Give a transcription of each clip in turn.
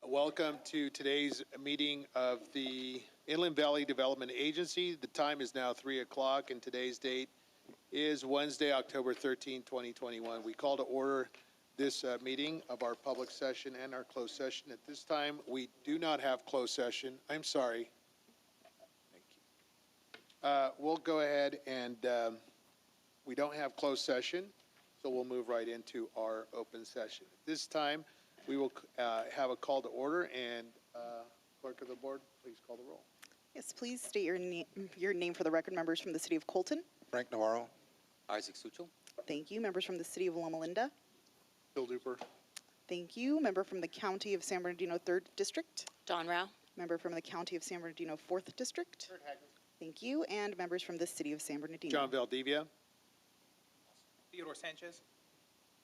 Welcome to today's meeting of the Inland Valley Development Agency. The time is now 3 o'clock and today's date is Wednesday, October 13, 2021. We call to order this meeting of our public session and our closed session. At this time, we do not have closed session. I'm sorry. Thank you. We'll go ahead and we don't have closed session, so we'll move right into our open session. At this time, we will have a call to order, and clerk of the board, please call the roll. Yes, please state your name for the record. Members from the City of Colton. Frank Navarro. Isaac Suchel. Thank you. Members from the City of Loma Linda. Bill Duper. Thank you. Member from the County of San Bernardino 3rd District. Don Rao. Member from the County of San Bernardino 4th District. Kurt Hager. Thank you. And members from the City of San Bernardino. John Valdivia. Theodore Sanchez.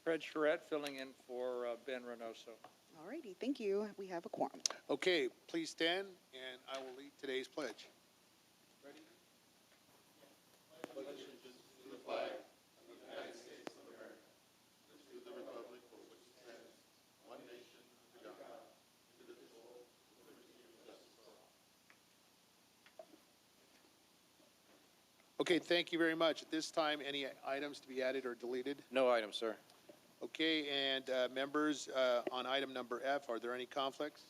Fred Charette filling in for Ben Reynoso. All righty. Thank you. We have a quorum. Okay, please stand, and I will lead today's pledge. Ready? Pledge allegiance to the flag of the United States of America, and to the republic for which it stands, one nation, under God, indivisible, with liberty and justice for all. Okay, thank you very much. At this time, any items to be added or deleted? No item, sir. Okay, and members, on item number F, are there any conflicts?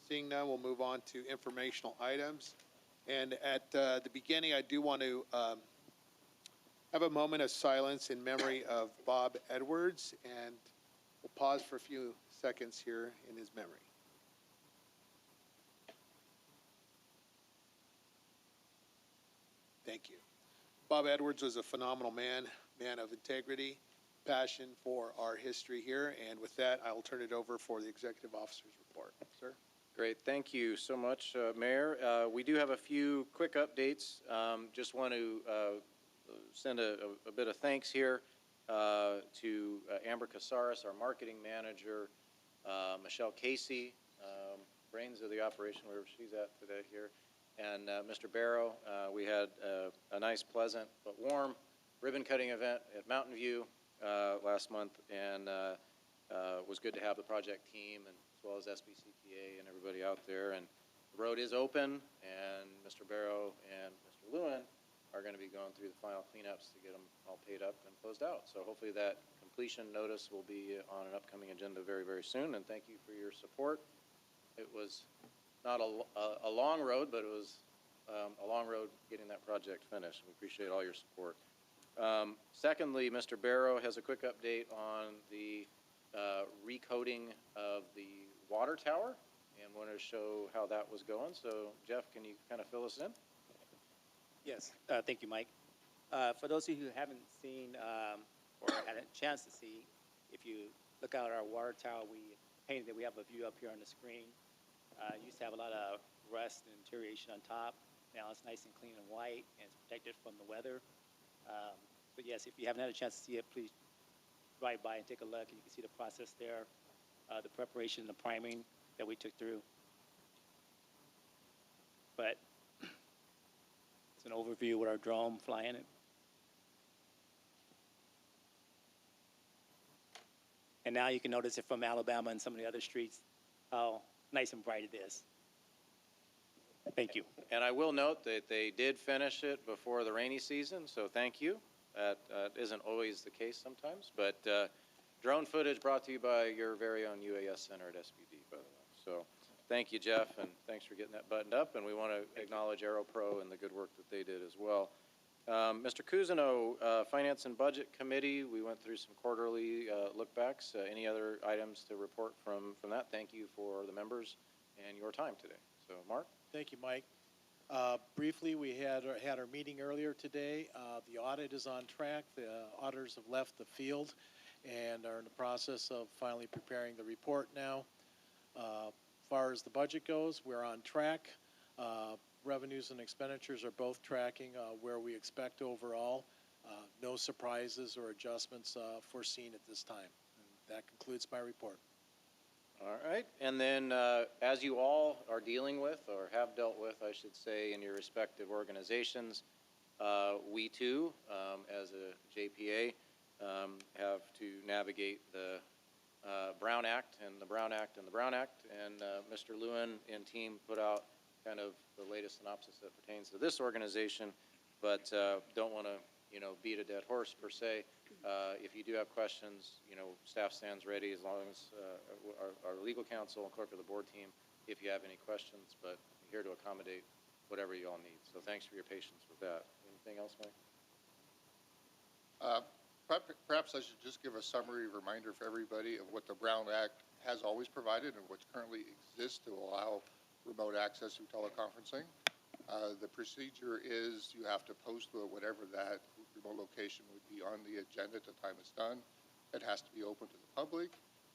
Seeing none, we'll move on to informational items. And at the beginning, I do want to have a moment of silence in memory of Bob Edwards, and we'll pause for a few seconds here in his memory. Thank you. Bob Edwards was a phenomenal man of integrity, passion for our history here, and with that, I will turn it over for the executive officer's report. Sir? Great. Thank you so much, Mayor. We do have a few quick updates. Just want to send a bit of thanks here to Amber Casares, our marketing manager, Michelle Casey, brains of the operation, wherever she's at today here, and Mr. Barrow. We had a nice, pleasant, but warm ribbon-cutting event at Mountain View last month, and it was good to have the project team and as well as SBCTA and everybody out there. And the road is open, and Mr. Barrow and Mr. Lewin are going to be going through the final cleanups to get them all paid up and closed out. So hopefully that completion notice will be on an upcoming agenda very, very soon. And thank you for your support. It was not a long road, but it was a long road getting that project finished. We appreciate all your support. Secondly, Mr. Barrow has a quick update on the recoating of the water tower and wanted to show how that was going. So, Jeff, can you kind of fill us in? Yes, thank you, Mike. For those of you who haven't seen or had a chance to see, if you look out our water tower, we painted it. We have a view up here on the screen. Used to have a lot of rust and deterioration on top. Now it's nice and clean and white, and it's protected from the weather. But yes, if you haven't had a chance to see it, please drive by and take a look, and you can see the process there, the preparation and the priming that we took through. But it's an overview with our drone flying it. And now you can notice it from Alabama and some of the other streets, how nice and bright it is. Thank you. And I will note that they did finish it before the rainy season, so thank you. That isn't always the case sometimes, but drone footage brought to you by your very own UAS Center at SBD, by the way. So thank you, Jeff, and thanks for getting that buttoned up, and we want to acknowledge AeroPro and the good work that they did as well. Mr. Cousineau, Finance and Budget Committee, we went through some quarterly look-backs. Any other items to report from that? Thank you for the members and your time today. So, Mark? Thank you, Mike. Briefly, we had our meeting earlier today. The audit is on track. The auditors have left the field and are in the process of finally preparing the report now. As far as the budget goes, we're on track. Revenues and expenditures are both tracking where we expect overall. No surprises or adjustments foreseen at this time. And that concludes my report. All right. And then as you all are dealing with, or have dealt with, I should say, in your respective organizations, we too, as a JPA, have to navigate the Brown Act and the Brown Act and the Brown Act. And Mr. Lewin and team put out kind of the latest synopsis that pertains to this organization, but don't want to, beat a dead horse per se. If you do have questions, staff stands ready as long as our legal counsel and clerk of the board team, if you have any questions, but I'm here to accommodate whatever you all need. So thanks for your patience with that. Anything else, Mike? Perhaps I should just give a summary reminder for everybody of what the Brown Act has always provided and what currently exists to allow remote access through teleconferencing. The procedure is you have to post whatever that remote location would be on the agenda at the time it's done. It has to be open to the public,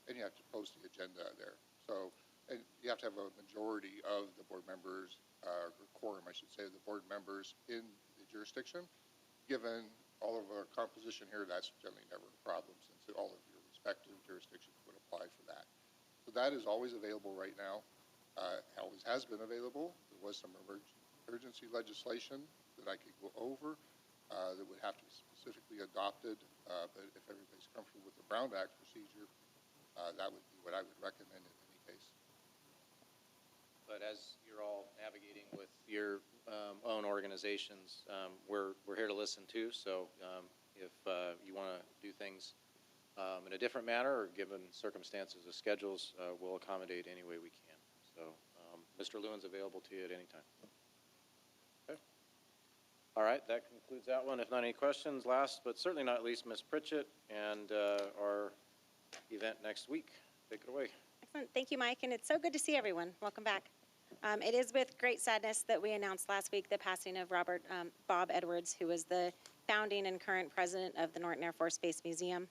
and you have to post the agenda there. So, and you have to have a majority of the board members, or quorum, I should say, of the board members in the jurisdiction. Given all of our composition here, that's generally never a problem since all of your respective jurisdictions would apply for that. So that is always available right now. Always has been available. There was some urgency legislation that I could go over that would have to be specifically adopted, but if everybody's comfortable with the Brown Act procedure, that would be what I would recommend in any case. But as you're all navigating with your own organizations, we're here to listen too. So if you want to do things in a different manner or given circumstances or schedules, we'll accommodate any way we can. So Mr. Lewin's available to you at any time. Okay. All right, that concludes that one. If not any questions, last but certainly not least, Ms. Pritchett and our event next week. Take it away. Excellent. Thank you, Mike, and it's so good to see everyone. Welcome back. It is with great sadness that we announced last week the passing of Bob Edwards, who was the founding and current president of the Norton Air Force Space Museum.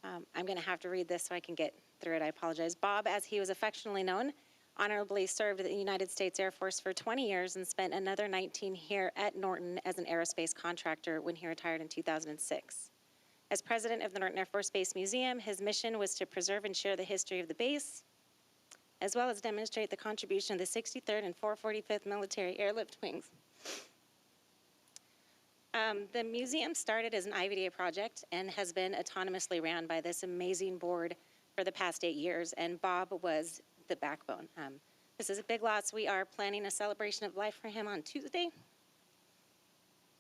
I'm going to have to read this so I can get through it. I apologize. Bob, as he was affectionately known, honorably served the United States Air Force for 20 years and spent another 19 here at Norton as an aerospace contractor when he retired in 2006. As president of the Norton Air Force Space Museum, his mission was to preserve and share the history of the base, as well as demonstrate the contribution of the 63rd and 445th Military Airlift Wings. The museum started as an IVDA project and has been autonomously ran by this amazing board for the past 8 years, and Bob was the backbone. This is a big loss. We are planning a celebration of life for him on Tuesday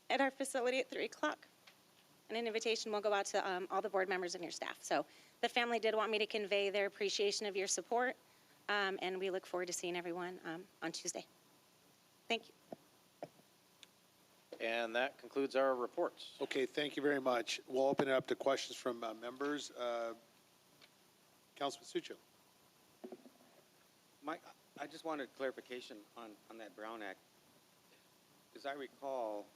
at our facility at 3 o'clock. And an invitation will go out to all the board members and your staff. So the family did want me to convey their appreciation of your support, and we look forward to seeing everyone on Tuesday. Thank you. And that concludes our reports. Okay, thank you very much. We'll open it up to questions from members. Councilman Sucho. Mike, I just wanted clarification on that Brown Act. As I recall,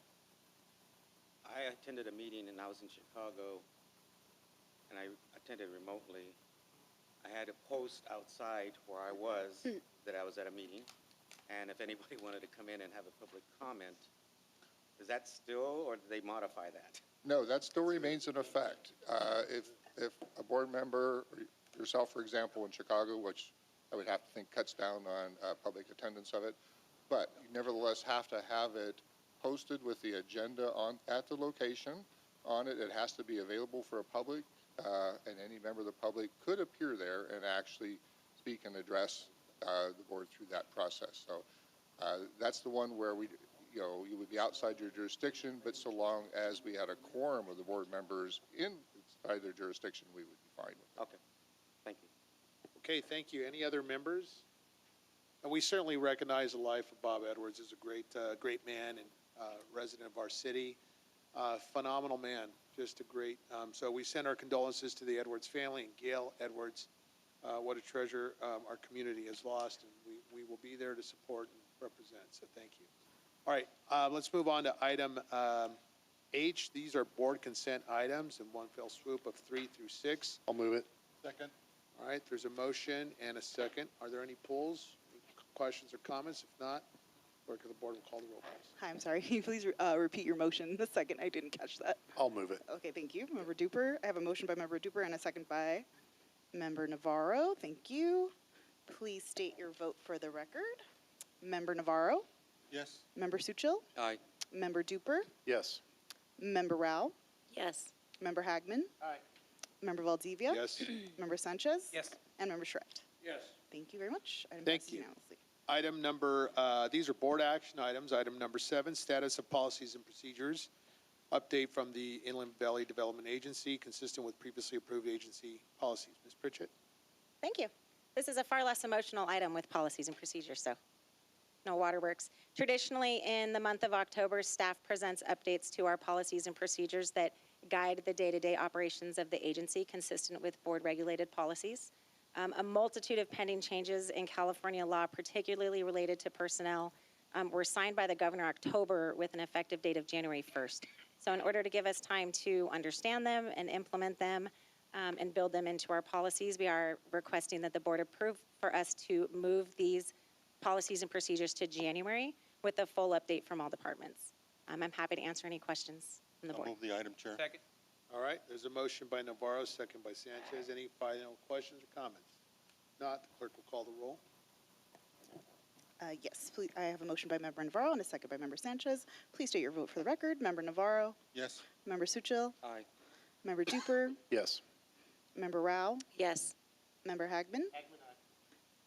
I attended a meeting and I was in Chicago, and I attended remotely. I had a post outside where I was that I was at a meeting, and if anybody wanted to come in and have a public comment, is that still, or did they modify that? No, that still remains in effect. If a board member, or yourself, for example, in Chicago, which I would have to think cuts down on public attendance of it, but you nevertheless have to have it posted with the agenda at the location on it. It has to be available for a public, and any member of the public could appear there and actually speak and address the board through that process. So that's the one where you would be outside your jurisdiction, but so long as we had a quorum of the board members inside their jurisdiction, we would be fine with it. Okay, thank you. Okay, thank you. Any other members? And we certainly recognize the life of Bob Edwards as a great man and resident of our city. Phenomenal man, just a great. So we send our condolences to the Edwards family and Gail Edwards. What a treasure our community has lost, and we will be there to support and represent. So thank you. All right, let's move on to item H. These are board consent items in one fell swoop of 3 through 6. I'll move it. Second. All right, there's a motion and a second. Are there any polls, questions, or comments? If not, clerk of the board will call the roll, please. Hi, I'm sorry. Can you please repeat your motion? The second, I didn't catch that. I'll move it. Okay, thank you. Member Duper. I have a motion by Member Duper and a second by Member Navarro. Thank you. Please state your vote for the record. Member Navarro. Yes. Member Suchil. Aye. Member Duper. Yes. Member Rao. Yes. Member Hagman. Aye. Member Valdivia? Yes. Member Sanchez? Yes. And Member Schrecht? Yes. Thank you very much. Item Thank passes you. unanimously. Item number, these are board action items. Item number 7, status of policies and procedures. Update from the Inland Valley Development Agency, consistent with previously approved agency policies. Ms. Pritchett? Thank you. This is a far less emotional item with policies and procedures, so no waterworks. Traditionally, in the month of October, staff presents updates to our policies and procedures that guide the day-to-day operations of the agency consistent with board-regulated policies. A multitude of pending changes in California law, particularly related to personnel, were signed by the governor October with an effective date of January 1st. So in order to give us time to understand them and implement them and build them into our policies, we are requesting that the board approve for us to move these policies and procedures to January with a full update from all departments. I'm happy to answer any questions from the board. Move the item, Chair. Second. All right, there's a motion by Navarro, second by Sanchez. Any final questions or comments? Not, the clerk will call the roll. Yes, please, I have a motion by Member Navarro and a second by Member Sanchez. Please state your vote for the record. Member Navarro? Yes. Member Suchil? Aye. Member Duper? Yes. Member Rao? Yes. Member Hagman?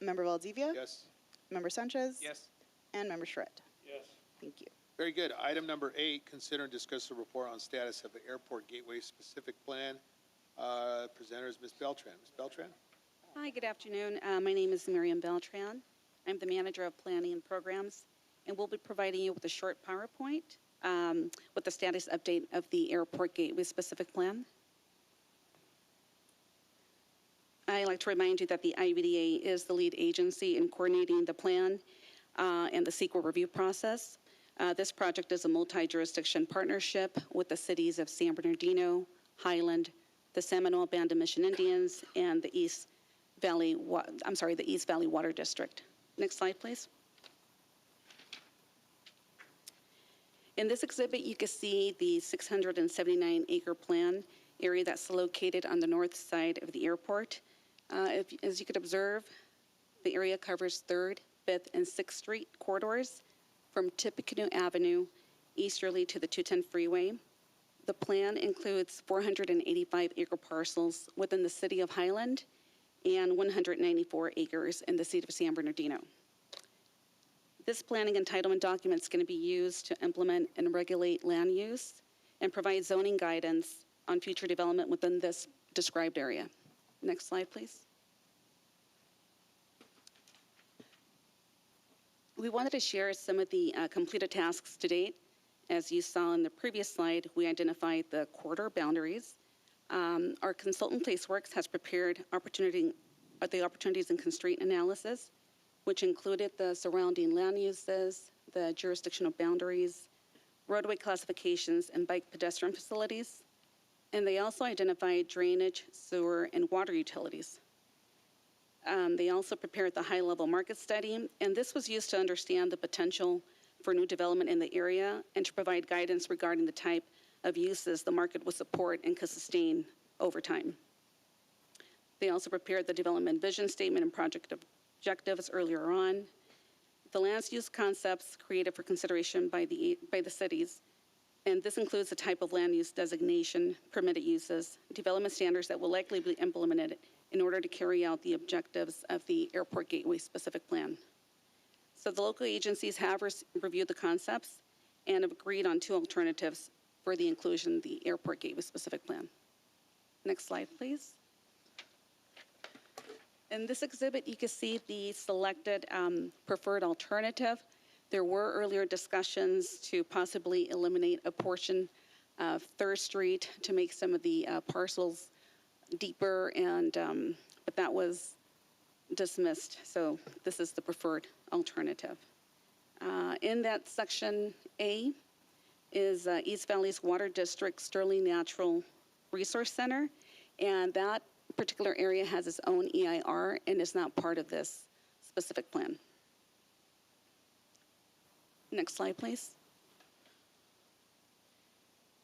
Member Valdivia? Yes? Member Sanchez? Yes. And Member Schrecht? Yes. Thank you. Very good. Item number 8, consider and discuss the report on status of the airport gateway specific plan. Presenter is Ms. Beltran. Ms. Beltran? Hi, good afternoon. My name is Miriam Beltran. I'm the Manager of Planning and Programs, and we'll be providing you with a short PowerPoint with the status update of the Airport Gateway Specific Plan. I'd like to remind you that the IVDA is the lead agency in coordinating the plan and the CEQA review process. This project is a multi-jurisdiction partnership with the cities of San Bernardino, Highland, the Seminole Band of Mission Indians, and the East Valley Water District. Next slide, please. In this exhibit, you can see the 679-acre plan area that's located on the north side of the airport. As you could observe, the area covers 3rd, 5th, and 6th Street corridors from Tippecanoe Avenue easterly to the 210 freeway. The plan includes 485-acre parcels within the city of Highland and 194 acres in the city of San Bernardino. This planning entitlement document is going to be used to implement and regulate land use and provide zoning guidance on future development within this described area. Next slide, please. We wanted to share some of the completed tasks to date. As you saw in the previous slide, we identified the corridor boundaries. Our consultant Placeworks has prepared the opportunities and constraint analysis, which included the surrounding land uses, the jurisdictional boundaries, roadway classifications, and bike pedestrian facilities. And they also identified drainage, sewer, and water utilities. They also prepared the high-level market study, and this was used to understand the potential for new development in the area and to provide guidance regarding the type of uses the market would support and could sustain over time. They also prepared the development vision statement and project objectives earlier on. The land use concepts created for consideration by the cities, and this includes the type of land use designation, permitted uses, development standards that will likely be implemented in order to carry out the objectives of the Airport Gateway Specific Plan. So the local agencies have reviewed the concepts and have agreed on 2 alternatives for the inclusion of the Airport Gateway Specific Plan. Next slide, please. In this exhibit, you can see the selected preferred alternative. There were earlier discussions to possibly eliminate a portion of 3rd Street to make some of the parcels deeper, but that was dismissed. So this is the preferred alternative. In that section A is East Valley's Water District Sterling Natural Resource Center, and that particular area has its own EIR and is not part of this specific plan. Next slide, please.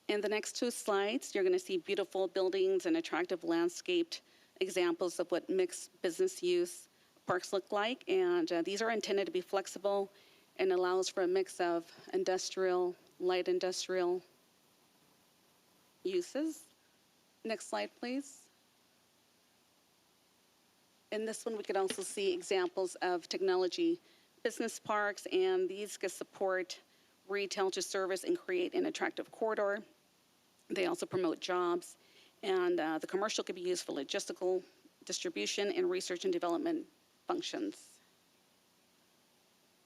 In the next 2 slides, you're going to see beautiful buildings and attractive landscaped examples of what mixed business use parks look like, and these are intended to be flexible and allows for a mix of industrial, light industrial uses. Next slide, please. In this one, we could also see examples of technology business parks, and these could support retail to service and create an attractive corridor. They also promote jobs, and the commercial could be used for logistical, distribution, and research and development functions.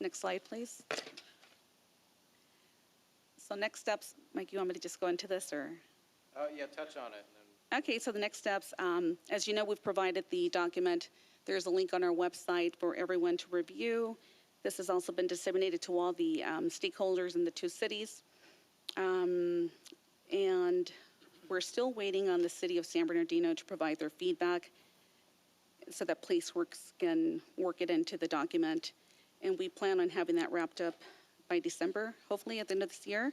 Next slide, please. So next steps, Mike, you want me to just go into this, or? Yeah, touch on it. And then Okay, so the next steps, as you know, we've provided the document. There's a link on our website for everyone to review. This has also been disseminated to all the stakeholders in the two cities. And we're still waiting on the city of San Bernardino to provide their feedback so that PlaceWorks can work it into the document. And we plan on having that wrapped up by December, hopefully at the end of this year.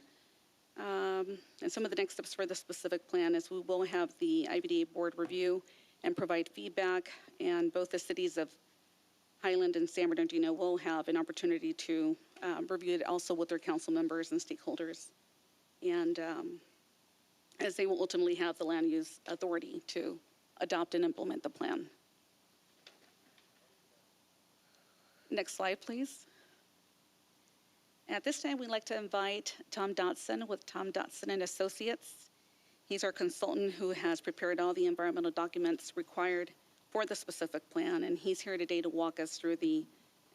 And some of the next steps for the specific plan is we will have the IVDA board review and provide feedback, and both the cities of Highland and San Bernardino will have an opportunity to review it also with their council members and stakeholders. And as they will ultimately have the land use authority to adopt and implement the plan. Next slide, please. At this time, we'd like to invite Tom Dotson with Tom Dotson and Associates. He's our consultant who has prepared all the environmental documents required for the specific plan, and he's here today to walk us through the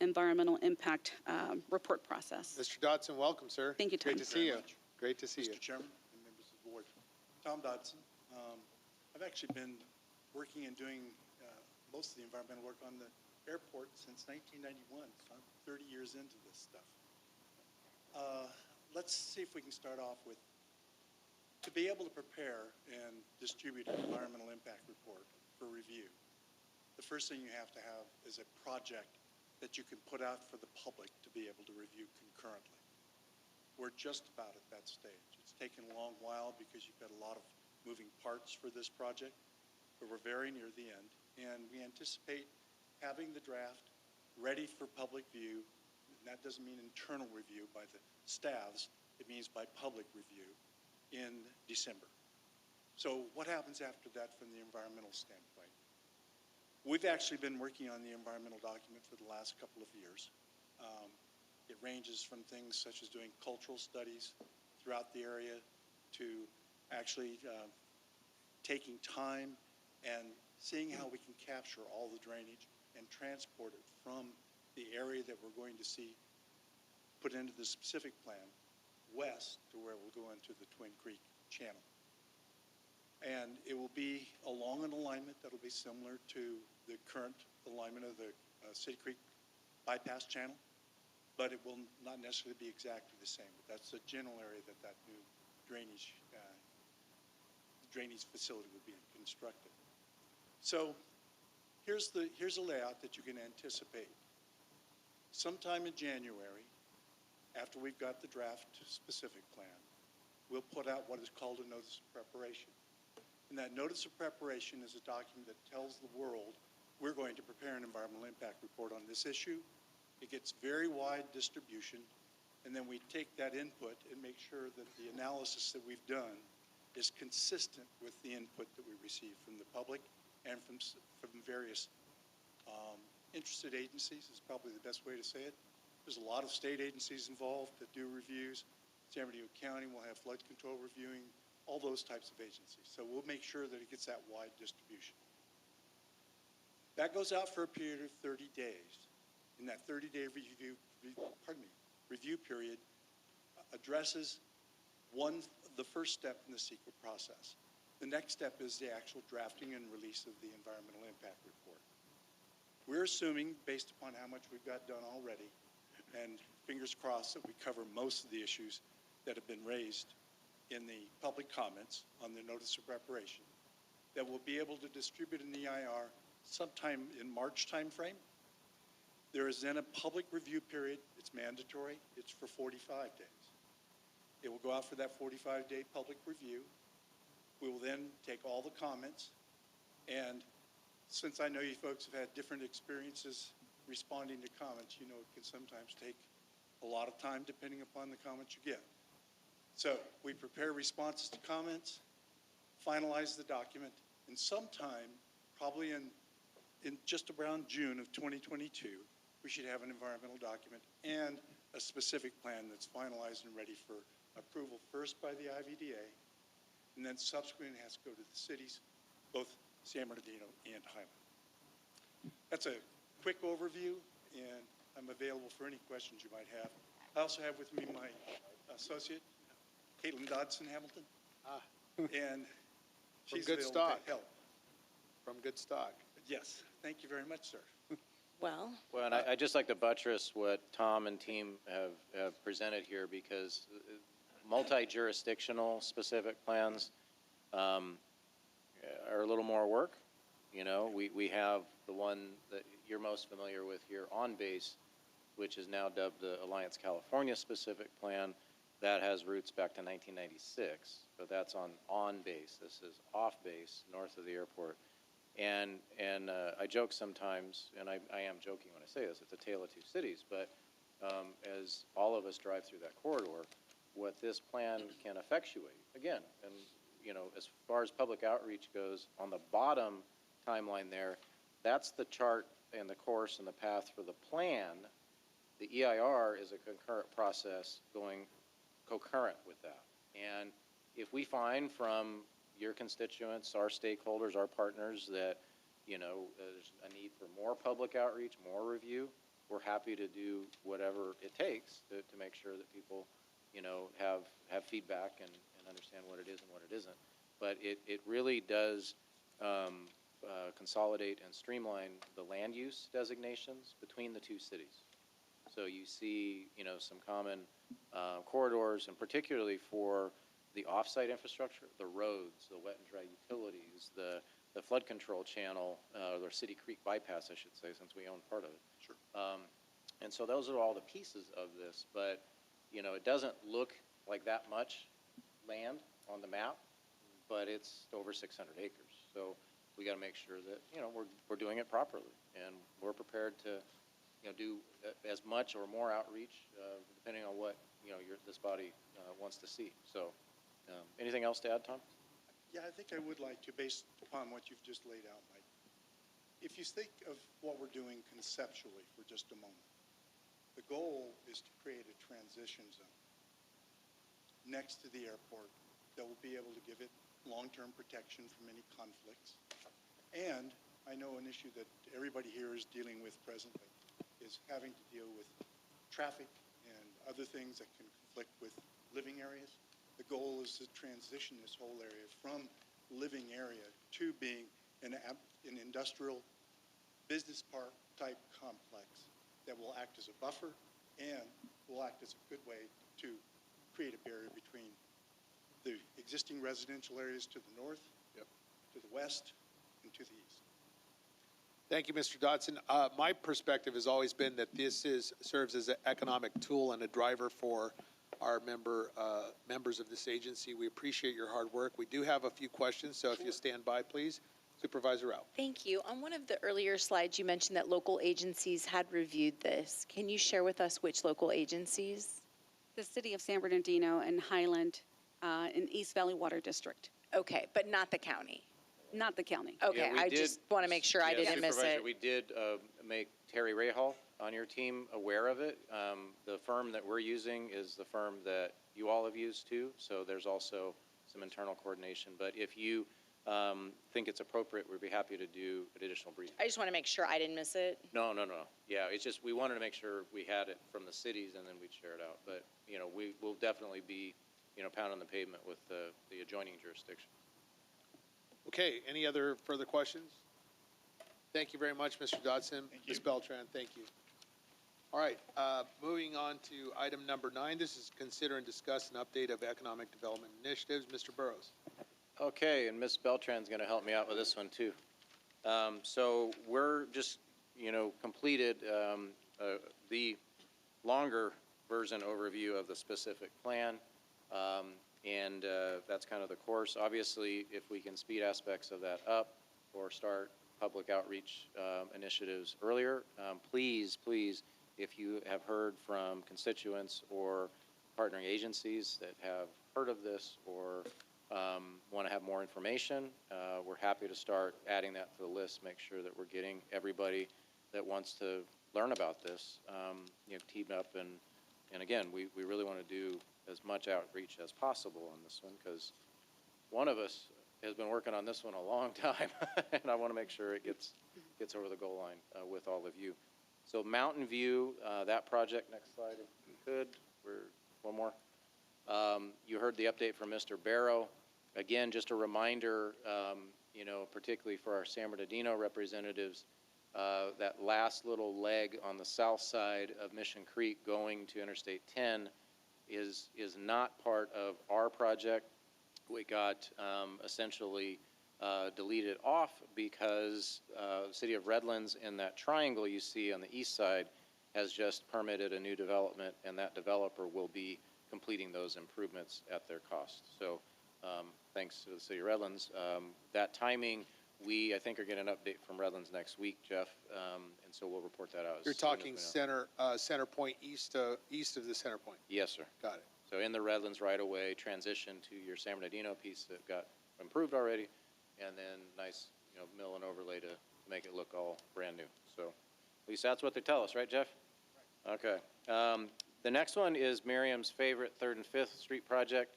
environmental impact report process. Mr. Dodson, welcome, sir. Thank you, Tom. Great to see you. Great to see you. Mr. Chairman and members of the board. Tom Dodson. I've actually been working and doing most of the environmental work on the airport since 1991, so I'm 30 years into this stuff. Let's see if we can start off with, to be able to prepare and distribute an environmental impact report for review, the first thing you have to have is a project that you can put out for the public to be able to review concurrently. We're just about at that stage. It's taken a long while because you've got a lot of moving parts for this project, but we're very near the end, and we anticipate having the draft ready for public view. And that doesn't mean internal review by the staffs, it means by public review in December. So what happens after that from the environmental standpoint? We've actually been working on the environmental document for the last couple of years. It ranges from things such as doing cultural studies throughout the area to actually taking time and seeing how we can capture all the drainage and transport it from the area that we're going to see put into the specific plan west to where we'll go into the Twin Creek Channel. And it will be along an alignment that'll be similar to the current alignment of the City Creek bypass channel, but it will not necessarily be exactly the same. But that's the general area that that new drainage facility will be constructed. So here's a layout that you can anticipate. Sometime in January, after we've got the draft specific plan, we'll put out what is called a notice of preparation. And that notice of preparation is a document that tells the world we're going to prepare an environmental impact report on this issue. It gets very wide distribution, and then we take that input and make sure that the analysis that we've done is consistent with the input that we receive from the public and from various interested agencies is probably the best way to say it. There's a lot of state agencies involved that do reviews. San Bernardino County will have flood control reviewing, all those types of agencies. So we'll make sure that it gets that wide distribution. That goes out for a period of 30 days. And that 30-day review period addresses the first step in the CEQA process. The next step is the actual drafting and release of the environmental impact report. We're assuming, based upon how much we've got done already, and fingers crossed that we cover most of the issues that have been raised in the public comments on the notice of preparation, that we'll be able to distribute an EIR sometime in March timeframe. There is then a public review period. It's mandatory. It's for 45 days. It will go out for that 45-day public review. We will then take all the comments, and since I know you folks have had different experiences responding to comments, you know it can sometimes take a lot of time depending upon the comments you get. So we prepare responses to comments, finalize the document, and sometime, probably in in just around June of 2022, we should have an environmental document and a specific plan that's finalized and ready for approval first by the IVDA, and then subsequently has to go to the cities, both San Bernardino and Highland. That's a quick overview, and I'm available for any questions you might have. I also have with me my associate, Caitlin Dodson Hamilton, and she's good available stock. to help. From good stock. Yes, thank you very much, sir. Well, Well, and I'd just like to buttress what Tom and team have presented here, because multi-jurisdictional specific plans are a little more work. You know, we have the one that you're most familiar with here, On Base, which is now dubbed the Alliance California specific plan. That has roots back to 1996, but that's on base. This is off base, north of the airport. And I joke sometimes, and I am joking when I say this, it's a tale of two cities, but as all of us drive through that corridor, what this plan can effectuate, again, and you know, as far as public outreach goes, on the bottom timeline there, that's the chart and the course and the path for the plan. The EIR is a concurrent process going concurrent with that. And if we find from your constituents, our stakeholders, our partners, that, you know, there's a need for more public outreach, more review, we're happy to do whatever it takes to make sure that people, you know, have feedback and understand what it is and what it isn't. But it really does consolidate and streamline the land use designations between the two cities. So you see, you know, some common corridors, and particularly for the off-site infrastructure, the roads, the wet and dry utilities, the flood control channel, or City Creek bypass, I should say, since we own part of it. Sure. And so those are all the pieces of this, but, you know, it doesn't look like that much land on the map, but it's over 600 acres. So we got to make sure that, you know, we're doing it properly, and we're prepared to, you know, do as much or more outreach, depending on what, you know, this body wants to see. So anything else to add, Tom? Yeah, I think I would like to, based upon what you've just laid out, Mike. If you think of what we're doing conceptually for just a moment, the goal is to create a transition zone next to the airport that will be able to give it long-term protection from any conflicts. And I know an issue that everybody here is dealing with presently is having to deal with traffic and other things that can conflict with living areas. The goal is to transition this whole area from living area to being an industrial business park type complex that will act as a buffer and will act as a good way to create a barrier between the existing residential areas to the north, to the west, and to the east. Thank you, Mr. Dodson. My perspective has always been that this serves as an economic tool and a driver for our members of this agency. We appreciate your hard work. We do have a few questions, so if you stand by, please. Supervisor Rao. Thank you. On one of the earlier slides, you mentioned that local agencies had reviewed this. Can you share with us which local agencies? The city of San Bernardino and Highland in East Valley Water District, Okay, but not the county? not the county. Okay, Yeah, we I did- just want to make sure I Yeah, didn't miss Supervisor, it. we did make Terry Rahal on your team aware of it. The firm that we're using is the firm that you all have used too, so there's also some internal coordination. But if you think it's appropriate, we'd be happy to do an additional briefing. I just want to make sure I didn't miss it. No. Yeah, it's just we wanted to make sure we had it from the cities, and then we'd share it out. But, you know, we will definitely be, you know, pounding the pavement with the adjoining jurisdiction. Okay, any other further questions? Thank you very much, Mr. Dodson. Ms. Beltran, thank you. All right, moving on to item number 9. This is consider and discuss an update of economic development initiatives. Mr. Burrows. Okay, and Ms. Beltran's going to help me out with this one too. So we're just, you know, completed the longer version overview of the specific plan, and that's kind of the course. Obviously, if we can speed aspects of that up or start public outreach initiatives earlier, please, if you have heard from constituents or partnering agencies that have heard of this or want to have more information, we're happy to start adding that to the list, make sure that we're getting everybody that wants to learn about this, teamed up. And again, we really want to do as much outreach as possible on this one, because one of us has been working on this one a long time, and I want to make sure it gets over the goal line with all of you. So Mountain View, that project, next slide if you could, one more. You heard the update from Mr. Barrow. Again, just a reminder, particularly for our San Bernardino representatives, that last little leg on the south side of Mission Creek going to Interstate 10 is not part of our project. We got essentially deleted off because the city of Redlands in that triangle you see on the east side has just permitted a new development, and that developer will be completing those improvements at their cost. So thanks to the city of Redlands. That timing, I think, are getting an update from Redlands next week, Jeff, and so we'll report that out. You're talking center point east of the center point. Yes, sir. Got it. So in the Redlands right away, transition to your San Bernardino piece that got improved already, and then nice, mill and overlay to make it look all brand new. So at least that's what they tell us, right, Jeff? Right. Okay. The next one is Miriam's favorite 3rd and 5th Street project.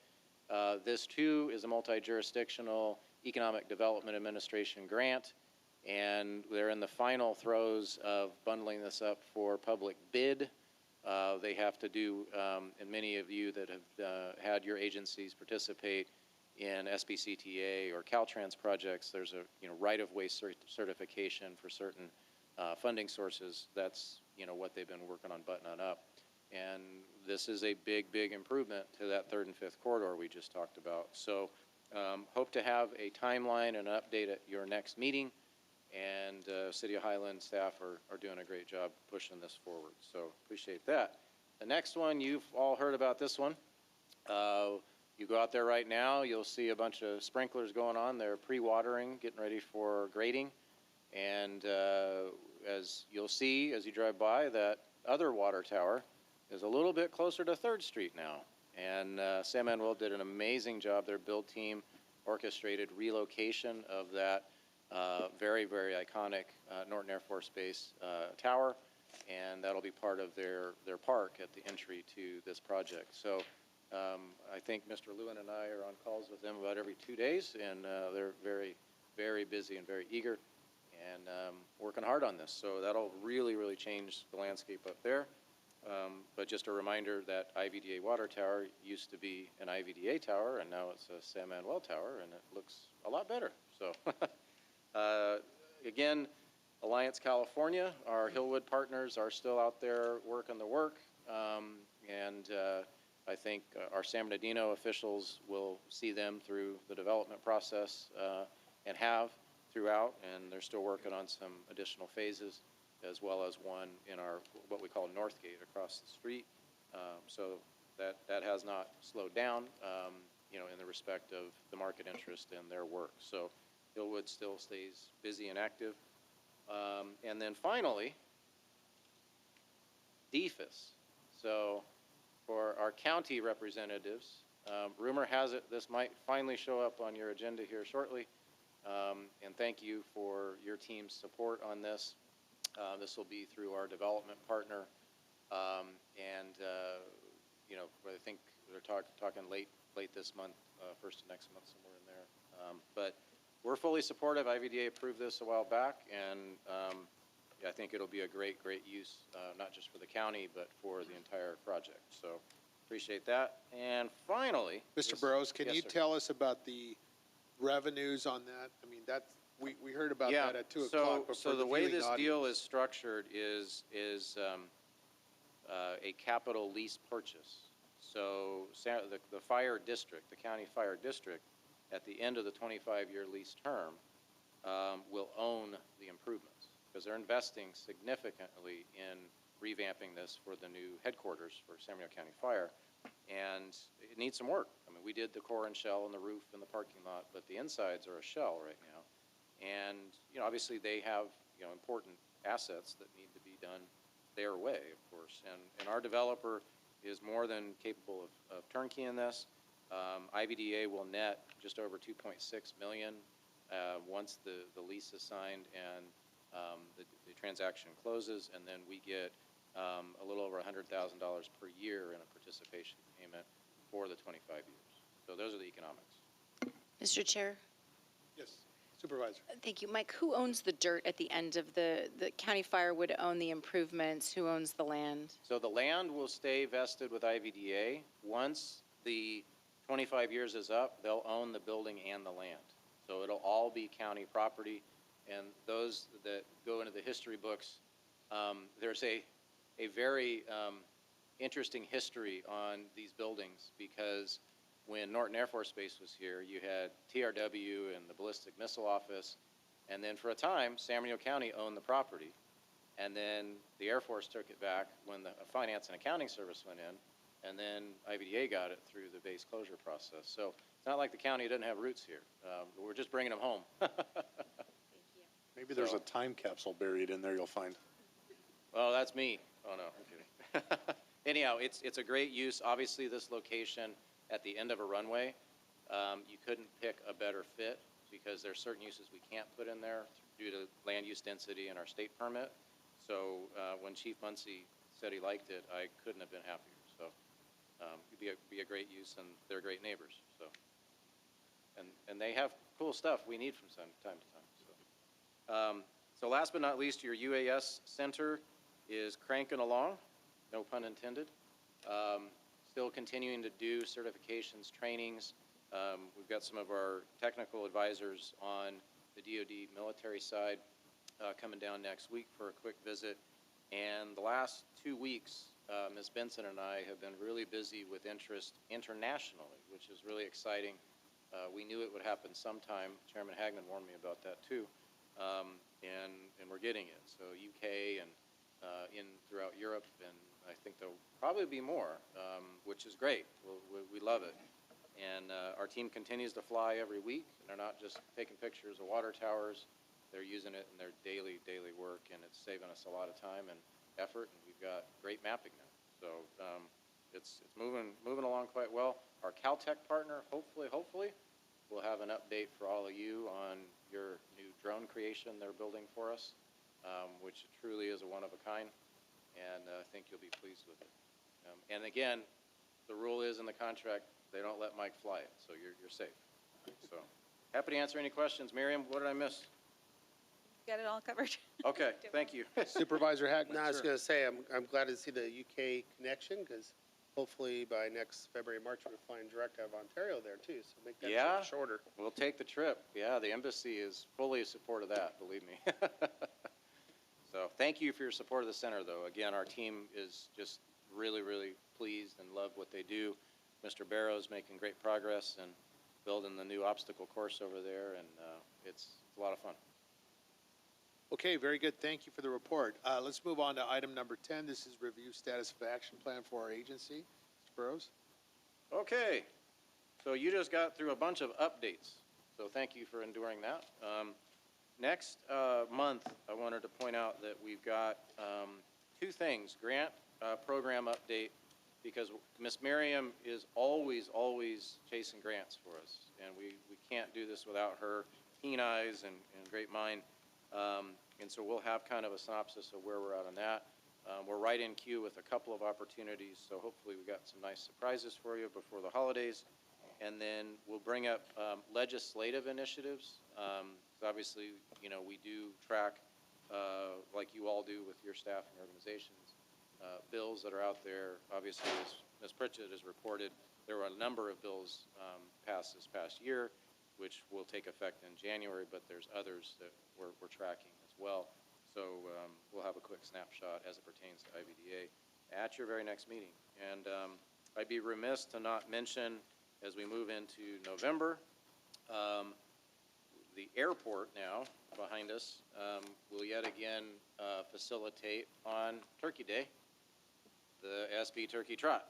This too is a multi-jurisdictional Economic Development Administration grant, and they're in the final throes of bundling this up for public bid. They have to do, and many of you that have had your agencies participate in SBCTA or Caltrans projects, there's a right-of-way certification for certain funding sources. That's what they've been working on buttoning up. And this is a big, big improvement to that 3rd and 5th corridor we just talked about. So hope to have a timeline and an update at your next meeting. And City of Highland staff are doing a great job pushing this forward. So appreciate that. The next one, you've all heard about this one. You go out there right now, you'll see a bunch of sprinklers going on. They're pre-watering, getting ready for grading. And as you'll see as you drive by, that other water tower is a little bit closer to 3rd Street now. And San Manuel did an amazing job. Their build team orchestrated relocation of that very, very iconic Norton Air Force Base tower, and that'll be part of their park at the entry to this project. So I think Mr. Lewin and I are on calls with them about every 2 days, and they're very, very busy and very eager and working hard on this. So that'll really, really change the landscape up there. But just a reminder that IVDA water tower used to be an IVDA tower, and now it's a San Manuel tower, and it looks a lot better. So again, Alliance California, our Hillwood partners are still out there working the work, and I think our San Bernardino officials will see them through the development process and have throughout, and they're still working on some additional phases, as well as one in our what we call Northgate across the street. So that has not slowed down, in the respect of the market interest in their work. So Hillwood still stays busy and active. And then finally, DFAS. So for our county representatives, rumor has it this might finally show up on your agenda here shortly. And thank you for your team's support on this. This will be through our development partner. I think they're talking late this month, first of next month, somewhere in there. But we're fully supportive. IVDA approved this a while back, and I think it'll be a great use, not just for the county, but for the entire project. So appreciate that. And finally, Mr. Burrows, can yes, you sir. tell us about the revenues on that? I mean, we heard about that at 2 o'clock. But So for the way viewing this deal audience- is structured is a capital lease purchase. So the fire district, the county fire district, at the end of the 25-year lease term, will own the improvements because they're investing significantly in revamping this for the new headquarters for San Bernardino County Fire. And it needs some work. I mean, we did the core and shell and the roof and the parking lot, but the insides are a shell right now. And, obviously they have, important assets that need to be done their way, of course. And our developer is more than capable of turnkeying this. IVDA will net just over 2.6 million once the lease is signed and the transaction closes, and then we get a little over $100,000 per year in a participation payment for the 25 years. So those are the economics. Mr. Chair? Yes, Supervisor. Thank you. Mike, who owns the dirt at the end of the county fire would own the improvements? Who owns the land? So the land will stay vested with IVDA. Once the 25 years is up, they'll own the building and the land. So it'll all be county property. And those that go into the history books, there's a very interesting history on these buildings, because when Norton Air Force Base was here, you had TRW and the Ballistic Missile Office, and then for a time, San Bernardino County owned the property, and then the Air Force took it back when the Finance and Accounting Service went in, and then IVDA got it through the base closure process. So it's not like the county didn't have roots here. We're just bringing them home. Maybe there's a time capsule buried in there you'll find. Well, that's me. Oh, no, I'm kidding. Anyhow, it's a great use. Obviously, this location at the end of a runway, you couldn't pick a better fit, because there's certain uses we can't put in there due to land use density and our state permit. So when Chief Muncie said he liked it, I couldn't have been happier. So it'd be a great use, and they're great neighbors. So and they have cool stuff we need from time to time. So last but not least, your UAS center is cranking along, no pun intended. Still continuing to do certifications, trainings. We've got some of our technical advisors on the DoD military side coming down next week for a quick visit. And the last 2 weeks, Ms. Benson and I have been really busy with interest internationally, which is really exciting. We knew it would happen sometime. Chairman Hagman warned me about that too. And we're getting it. So UK and throughout Europe, and I think there'll probably be more, which is great. We love it. And our team continues to fly every week. And they're not just taking pictures of water towers. They're using it in their daily work, and it's saving us a lot of time and effort. And we've got great mapping now. So it's moving along quite well. Our Caltech partner, hopefully, we'll have an update for all of you on your new drone creation they're building for us, which truly is a one of a kind, and I think you'll be pleased with it. And again, the rule is in the contract, they don't let Mike fly it, so you're safe. So happy to answer any questions. Miriam, what did I miss? Got it all covered. Okay, thank you. Supervisor Hackman. No, I was sir. going to say, I'm glad to see the UK connection, because hopefully by next February, March, we're flying direct out of Ontario there too, so make that trip shorter. We'll take the trip. Yeah, the embassy is fully in support of that, believe me. So thank you for your support of the center, though. Again, our team is just really pleased and love what they do. Mr. Barrow's making great progress and building the new obstacle course over there, and it's a lot of fun. Okay, very good. Thank you for the report. Let's move on to item number 10. This is review status of action plan for our agency. Mr. Burrows? Okay, so you just got through a bunch of updates, so thank you for enduring that. Next month, I wanted to point out that we've got two things. Grant program update, because Miss Miriam is always chasing grants for us, and we can't do this without her keen eyes and great mind. And so we'll have kind of a synopsis of where we're at on that. We're right in queue with a couple of opportunities, so hopefully we've got some nice surprises for you before the holidays. And then we'll bring up legislative initiatives. So obviously, we do track, like you all do with your staff and organizations, bills that are out there. Obviously, as Ms. Pritchett has reported, there were a number of bills passed this past year, which will take effect in January, but there's others that we're tracking as well. So we'll have a quick snapshot as it pertains to IVDA at your very next meeting. And I'd be remiss to not mention, as we move into November, the airport now behind us will yet again facilitate on Turkey Day the SB Turkey Trot.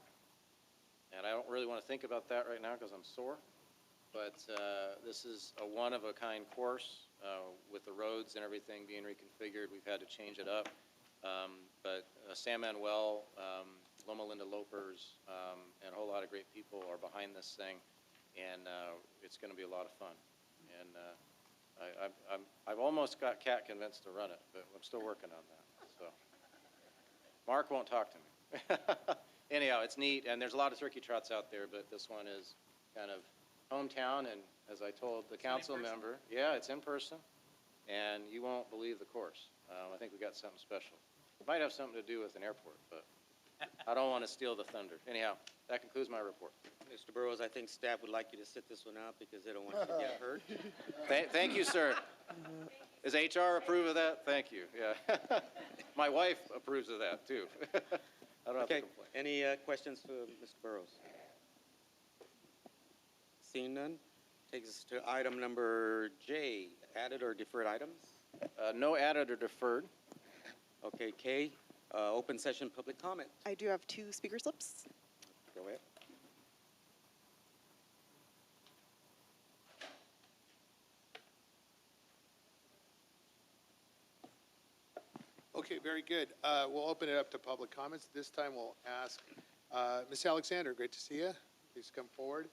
And I don't really want to think about that right now because I'm sore. But this is a one-of-a-kind course with the roads and everything being reconfigured. We've had to change it up. But San Manuel, Loma Linda Lopers, and a whole lot of great people are behind this thing. and it's going to be a lot of fun. And I've almost got Kat convinced to run it, but I'm still working on that. So Mark won't talk to me. Anyhow, it's neat, and there's a lot of turkey trots out there, but this one is kind of hometown, and as I told the council member, yeah, it's in person, and you won't believe the course. I think we got something special. It might have something to do with an airport, but I don't want to steal the thunder. Anyhow, that concludes my report. Mr. Burrows, I think staff would like you to sit this one out because they don't want you to get hurt. Thank you, sir. Does HR approve of that? Thank you, yeah. My wife approves of that, too. I don't have to Okay, complain. any questions for Mr. Burrows? Seeing none, takes us to item number J, added or deferred items. No added or deferred. Okay, K, open session public comment. I do have 2 speaker slips. Go ahead. Okay, very good. We'll open it up to public comments. This time we'll ask Ms. Alexander, great to see you. Please come forward.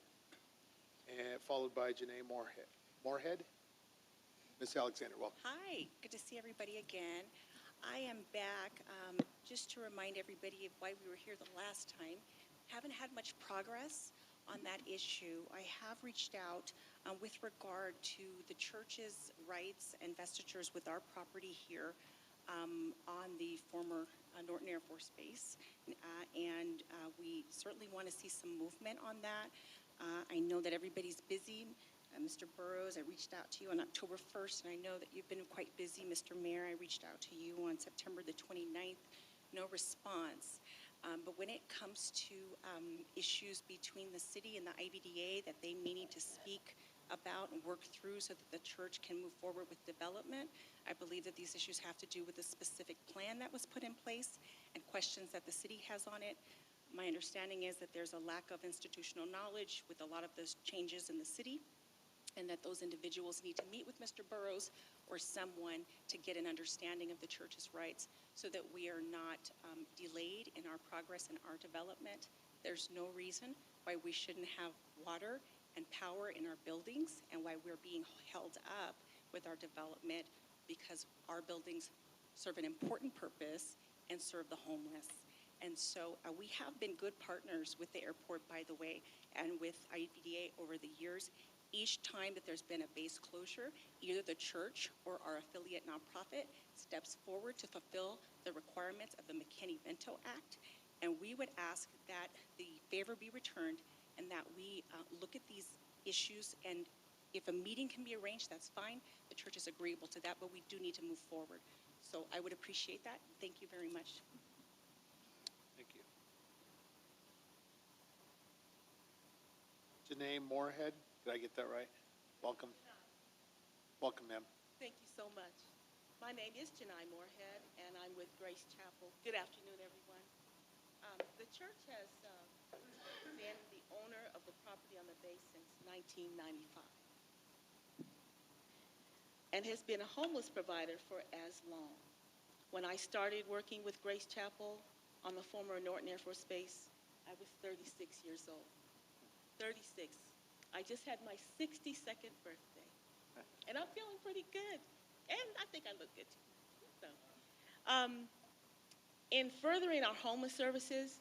And followed by Janae Moorhead. Ms. Alexander, welcome. Hi, good to see everybody again. I am back just to remind everybody of why we were here the last time. Haven't had much progress on that issue. I have reached out with regard to the church's rights and vestitures with our property here on the former Norton Air Force Base. And we certainly want to see some movement on that. I know that everybody's busy. Mr. Burrows, I reached out to you on October 1st, and I know that you've been quite busy. Mr. Mayor, I reached out to you on September the 29th. No response. But when it comes to issues between the city and the IVDA that they may need to speak about and work through so that the church can move forward with development, I believe that these issues have to do with the specific plan that was put in place and questions that the city has on it. My understanding is that there's a lack of institutional knowledge with a lot of those changes in the city, and that those individuals need to meet with Mr. Burrows or someone to get an understanding of the church's rights so that we are not delayed in our progress and our development. There's no reason why we shouldn't have water and power in our buildings and why we're being held up with our development, because our buildings serve an important purpose and serve the homeless. And so we have been good partners with the airport, by the way, and with IVDA over the years. Each time that there's been a base closure, either the church or our affiliate nonprofit steps forward to fulfill the requirements of the McKinney-Vento Act. And we would ask that the favor be returned and that we look at these issues, and if a meeting can be arranged, that's fine. The church is agreeable to that, but we do need to move forward. So I would appreciate that. Thank you very much. Thank you. Janae Moorhead, did I get that right? Welcome. Welcome, ma'am. Thank you so much. My name is Janai Moorhead, and I'm with Grace Chapel. Good afternoon, everyone. The church has been the owner of the property on the base since 1995 and has been a homeless provider for as long. When I started working with Grace Chapel on the former Norton Air Force Base, I was 36 years old. 36. I just had my 62nd birthday, and I'm feeling pretty good, and I think I look good too. So, in furthering our homeless services,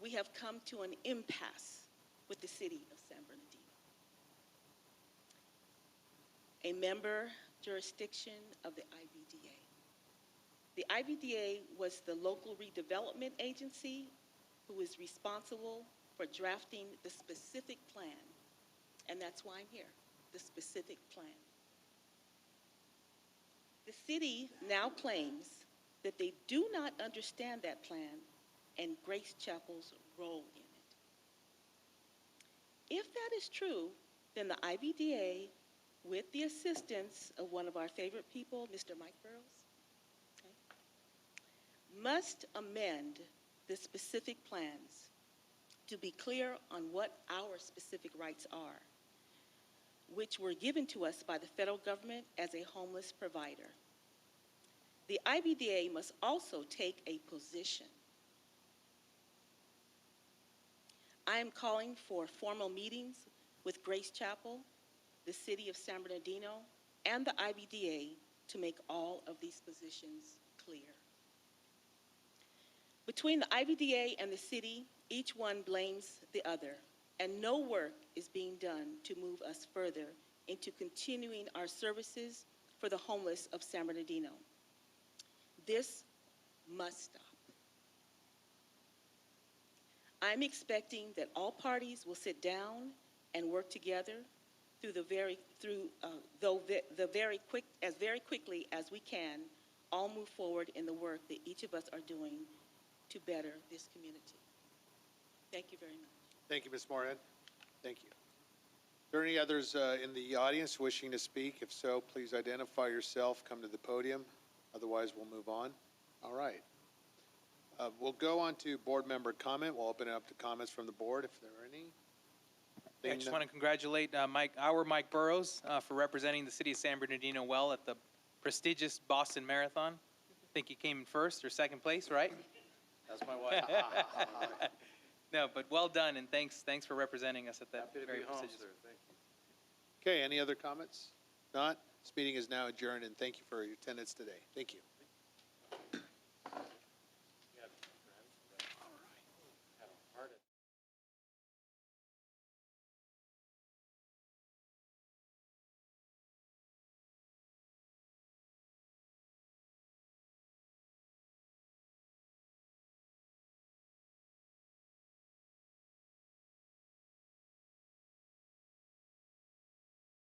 we have come to an impasse with the city of San Bernardino. A member jurisdiction of the IVDA. The IVDA was the local redevelopment agency who is responsible for drafting the specific plan. And that's why I'm here, the specific plan. The city now claims that they do not understand that plan and Grace Chapel's role in it. If that is true, then the IVDA, with the assistance of one of our favorite people, Mr. Mike Burrows, must amend the specific plans to be clear on what our specific rights are, which were given to us by the federal government as a homeless provider. The IVDA must also take a position. I am calling for formal meetings with Grace Chapel, the City of San Bernardino, and the IVDA to make all of these positions clear. Between the IVDA and the city, each one blames the other, and no work is being done to move us further into continuing our services for the homeless of San Bernardino. This must stop. I'm expecting that all parties will sit down and work together very quickly as we can, all move forward in the work that each of us are doing to better this community. Thank you very much. Thank you, Ms. Moran. Thank you. Are there any others in the audience wishing to speak? If so, please identify yourself, come to the podium. Otherwise, we'll move on. All right. We'll go on to board member comment. We'll open it up to comments from the board if there are any. Yeah, I just want to congratulate Mike Burrows for representing the city of San Bernardino well at the prestigious Boston Marathon. I think you came in first or second place, right? That's my wife. No, but well done, and thanks for representing us at that Happy to very be home, prestigious. sir. Thank you. Okay, any other comments? Not? This meeting is now adjourned, and thank you for your attendance today. Thank you.